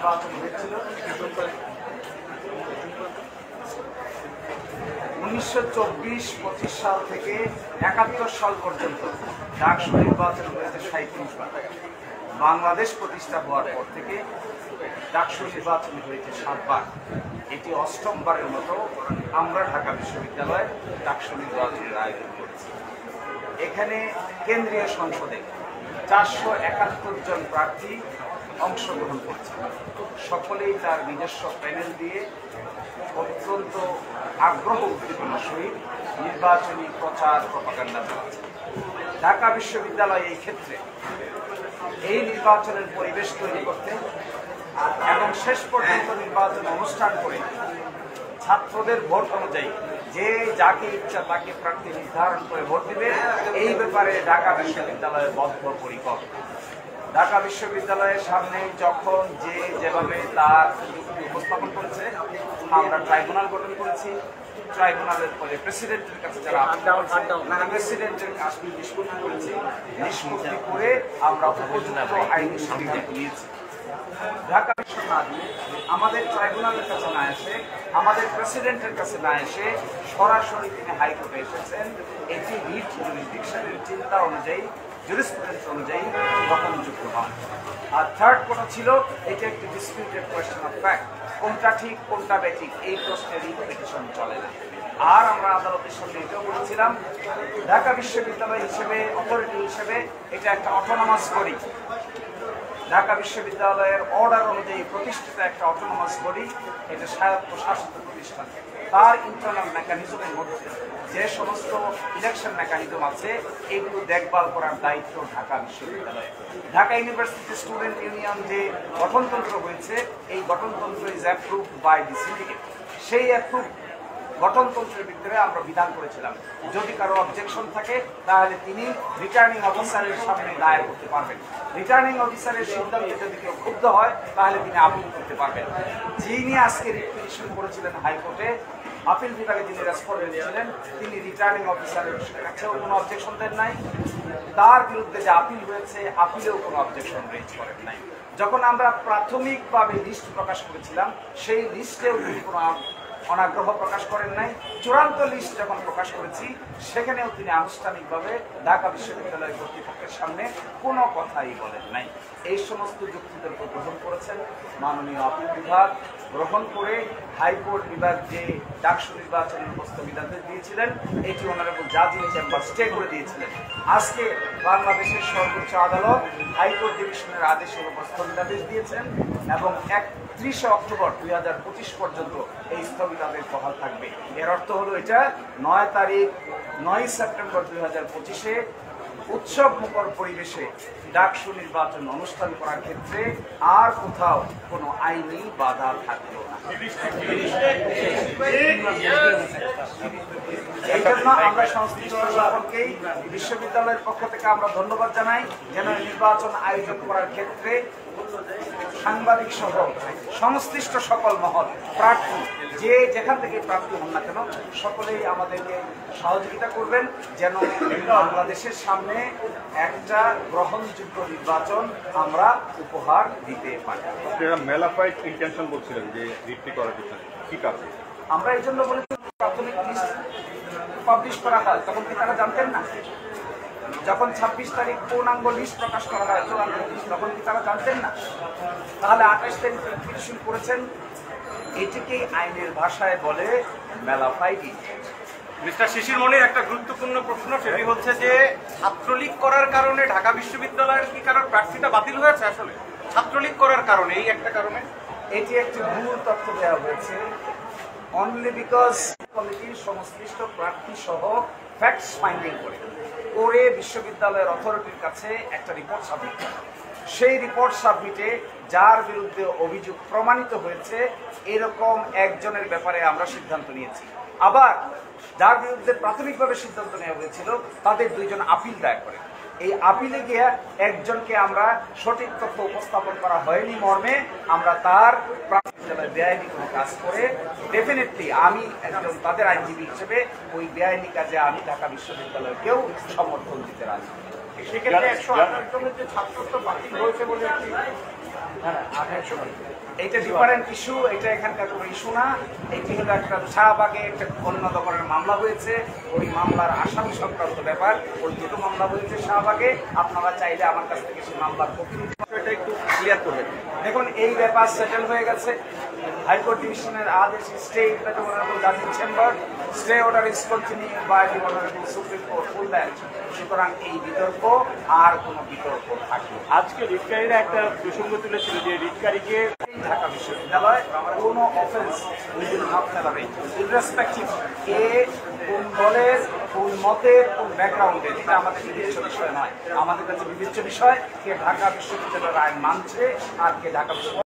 নির্বাচন হয়েছিল 1924-25 সাল থেকে 71 সাল পর্যন্ত ডাকসু নির্বাচন হয়েছে 37 বার। বাংলাদেশ প্রতিষ্ঠা হওয়ার পর থেকে ডাকসু নির্বাচন হয়েছে 7 বার। এটি 8ম বারের মতো আমরা ঢাকা বিশ্ববিদ্যালয়ে ডাকসু নির্বাচনের আয়োজন করেছি। এখানে কেন্দ্রীয় সংসদে 471 জন প্রার্থী অংশগ্রহণ করছে। সকলেই তার নিজস্ব প্যানেল দিয়ে অত্যন্ত আগ্রহ উদ্দীপনার সহিত নির্বাচনী প্রচার প্রপাগান্ডা চালাচ্ছে। ঢাকা বিশ্ববিদ্যালয় এই ক্ষেত্রে এই নির্বাচনের পরিবেশ তৈরি করতে এবং শেষ পর্যন্ত নির্বাচন অনুষ্ঠান করে ছাত্রদের ভোট অনুযায়ী যে যাকে ইচ্ছা তাকে প্রার্থী নির্ধারণ করে ভোট দিবে, এই ব্যাপারে ঢাকা বিশ্ববিদ্যালয়ের বদ্ধপরিকর। ঢাকা বিশ্ববিদ্যালয়ের সামনে যখন যে যেভাবে তার যুক্তি উপস্থাপন করেছে, আমরা ট্রাইব্যুনাল গঠন করেছি। ট্রাইব্যুনালের পরে প্রেসিডেন্টের কাছে যারা প্রেসিডেন্টের কাছে নিষ্পত্তি করেছি, নিষ্পত্তি করে আমরা উপযুক্ত আইনি সিদ্ধান্ত নিয়েছি। ঢাকা বিশ্ববিদ্যালয় আমাদের ট্রাইব্যুনালের কাছে না এসে, আমাদের প্রেসিডেন্টের কাছে না এসে সরাসরি তিনি হাইকোর্টে এসেছেন। এটি রিট জুরিসডিকশনের চিন্তা অনুযায়ী, জুরিসপ্রুডেন্স অনুযায়ী গ্রহণযোগ্য হয়। আর থার্ড কথা ছিল, এটা একটি ডিসপিউটেড কোয়েশ্চেন অফ ফ্যাক্ট, কোনটা ঠিক কোনটা বেঠিক এই প্রশ্নে রিট পিটিশন চলে না। আর আমরা আদালতের সামনে এটাও বলেছিলাম, ঢাকা বিশ্ববিদ্যালয় হিসেবে, অথরিটি হিসেবে এটা একটা অটোনমাস বডি। ঢাকা বিশ্ববিদ্যালয়ের অর্ডার অনুযায়ী প্রতিষ্ঠিত একটা অটোনমাস বডি, এটা স্বায়ত্তশাসিত প্রতিষ্ঠান। তার ইন্টারনাল মেকানিজমের মধ্যে যে সমস্ত ইলেকশন মেকানিজম আছে, এগুলো দেখভাল করার দায়িত্ব ঢাকা বিশ্ববিদ্যালয়। ঢাকা ইউনিভার্সিটি স্টুডেন্ট ইউনিয়ন যে গঠনতন্ত্র হয়েছে, এই গঠনতন্ত্র is approved by the syndicate. সেই অ্যাপ্রুভ গঠনতন্ত্রের ভিতরে আমরা বিধান করেছিলাম, যদি কারো অবজেকশন থাকে তাহলে তিনি রিটার্নিং অফিসারের সামনে দায়ের করতে পারবেন। রিটার্নিং অফিসারের সিদ্ধান্তে যদি কেউ ক্ষুব্ধ হয় তাহলে তিনি আপিল করতে পারবেন। যিনি আজকে রিট পিটিশন করেছিলেন হাইকোর্টে, আপিল বিভাগে যিনি রেসপন্ডেন্ট ছিলেন, তিনি রিটার্নিং অফিসারের কাছেও কোনো অবজেকশন দেন নাই। তার বিরুদ্ধে যে আপিল হয়েছে, আপিলেও কোনো অবজেকশন রেজ করেন নাই। যখন আমরা প্রাথমিকভাবে লিস্ট প্রকাশ করেছিলাম, সেই লিস্টেও তিনি কোনো অনাগ্রহ প্রকাশ করেন নাই। চূড়ান্ত লিস্ট যখন প্রকাশ করেছি, সেখানেও তিনি আনুষ্ঠানিকভাবে ঢাকা বিশ্ববিদ্যালয় কর্তৃপক্ষের সামনে কোনো কথাই বলেন নাই। এই সমস্ত যুক্তিতর্ক গ্রহণ করেছেন মাননীয় আপিল বিভাগ। গ্রহণ করে হাইকোর্ট বিভাগ যে ডাকসু নির্বাচনের স্থগিতাদেশ দিয়েছিলেন, এটি অনারেবল জাজ ইন চেম্বার স্টে করে দিয়েছিলেন। আজকে বাংলাদেশের সর্বোচ্চ আদালত হাইকোর্ট ডিভিশনের আদেশের উপর স্থগিতাদেশ দিয়েছেন এবং 31শে অক্টোবর 2025 পর্যন্ত এই স্থগিতাদেশ বহাল থাকবে। এর অর্থ হলো এটা 9 সেপ্টেম্বর 2025-এ উৎসব মুখর পরিবেশে ডাকসু নির্বাচন অনুষ্ঠান করার ক্ষেত্রে আর কোথাও কোনো আইনি বাধা থাকলো না। এই জন্য আমরা সংশ্লিষ্ট সকলকেই বিশ্ববিদ্যালয়ের পক্ষ থেকে আমরা ধন্যবাদ জানাই, যেন নির্বাচন আয়োজন করার ক্ষেত্রে সাংবাদিক সহ সংশ্লিষ্ট সকল মহল, প্রার্থী যে যেখান থেকে প্রার্থী হন না কেন, সকলেই আমাদেরকে সহযোগিতা করবেন যেন বাংলাদেশের সামনে একটা গ্রহণযোগ্য নির্বাচন আমরা উপহার দিতে পারি। মেলাফাইড ইন্টেনশন বলছিলেন যে রিটটি করার পিছনে কি কারণ? আমরা এই জন্য বলেছি, প্রাথমিক লিস্ট পাবলিশ করা হয় তখন কি তারা জানতেন না? যখন 26 তারিখ পূর্ণাঙ্গ লিস্ট প্রকাশ করা হয়, চূড়ান্ত লিস্ট, তখন কি তারা জানতেন না? তাহলে 28 তারিখ পিটিশন করেছেন, এটিকেই আইনের ভাষায় বলে মেলাফাইড ইন্টেনশন। মিস্টার শিশির মনির, একটা গুরুত্বপূর্ণ প্রশ্ন, সেটি হচ্ছে যে ছাত্রলীগ করার কারণে ঢাকা বিশ্ববিদ্যালয়ের কি কারণ প্রার্থীতা বাতিল হয়েছে? আসলে ছাত্রলীগ করার কারণে, এই একটা কারণে এটি একটি ভুল তথ্য দেওয়া হয়েছে। অনলি বিকজ কমিটির সংশ্লিষ্ট প্রার্থী সহ ফ্যাক্টস ফাইন্ডিং করে বিশ্ববিদ্যালয়ের অথরিটির কাছে একটা রিপোর্ট সাবমিট করে। সেই রিপোর্ট সাবমিটে যার বিরুদ্ধে অভিযোগ প্রমাণিত হয়েছে, এরকম একজনের ব্যাপারে আমরা সিদ্ধান্ত নিয়েছি। আবার যার বিরুদ্ধে প্রাথমিকভাবে সিদ্ধান্ত নেওয়া হয়েছিল, তাদের 2 জন আপিল দায়ের করে। এই আপিলে গিয়ে একজনকে আমরা সঠিক তথ্য উপস্থাপন করা হয়নি মর্মে আমরা তার বিশ্ববিদ্যালয়ে বেআইনি কোনো কাজ করে, ডেফিনেটলি আমি একজন তাদের আইনজীবী হিসেবে ওই বেআইনি কাজে আমি ঢাকা বিশ্ববিদ্যালয়কেও সমর্থন দিতে রাজি। সেক্ষেত্রে 128 জনের যে ছাত্রত্ব বাতিল হয়েছে বলে এইটা ডিফারেন্ট ইস্যু, এটা এখানকার কোনো ইস্যু না। এটি হলো একটা শাহবাগে একটা উন্নত করার মামলা হয়েছে, ওই মামলার আসামি সংক্রান্ত ব্যাপার। ওই দুটো মামলা হয়েছে শাহবাগে। আপনারা চাইলে আমার কাছ থেকে সেই মামলার কপি এটা একটু ক্লিয়ার করবেন। দেখুন, এই ব্যাপার সেটেল হয়ে গেছে। হাইকোর্ট ডিভিশনের আদেশ stay the honourable judge in chamber, stay order is continue by the honourable supreme court full bench. সুতরাং এই বিতর্ক আর কোনো বিতর্ক থাকবে না। আজকে রিটকারীরা একটা প্রসঙ্গ তুলেছিল যে রিটকারীকে ঢাকা বিশ্ববিদ্যালয় কোনো offence will not tolerate irrespective কে কোন দলের কোন মতের কোন ব্যাকগ্রাউন্ডের। এটা আমাদের বিবেচ্য বিষয় নয়। আমাদের কাছে বিবেচ্য বিষয় কে ঢাকা বিশ্ববিদ্যালয়ের আইন মানছে আর কে ঢাকা বিশ্ববিদ্যালয়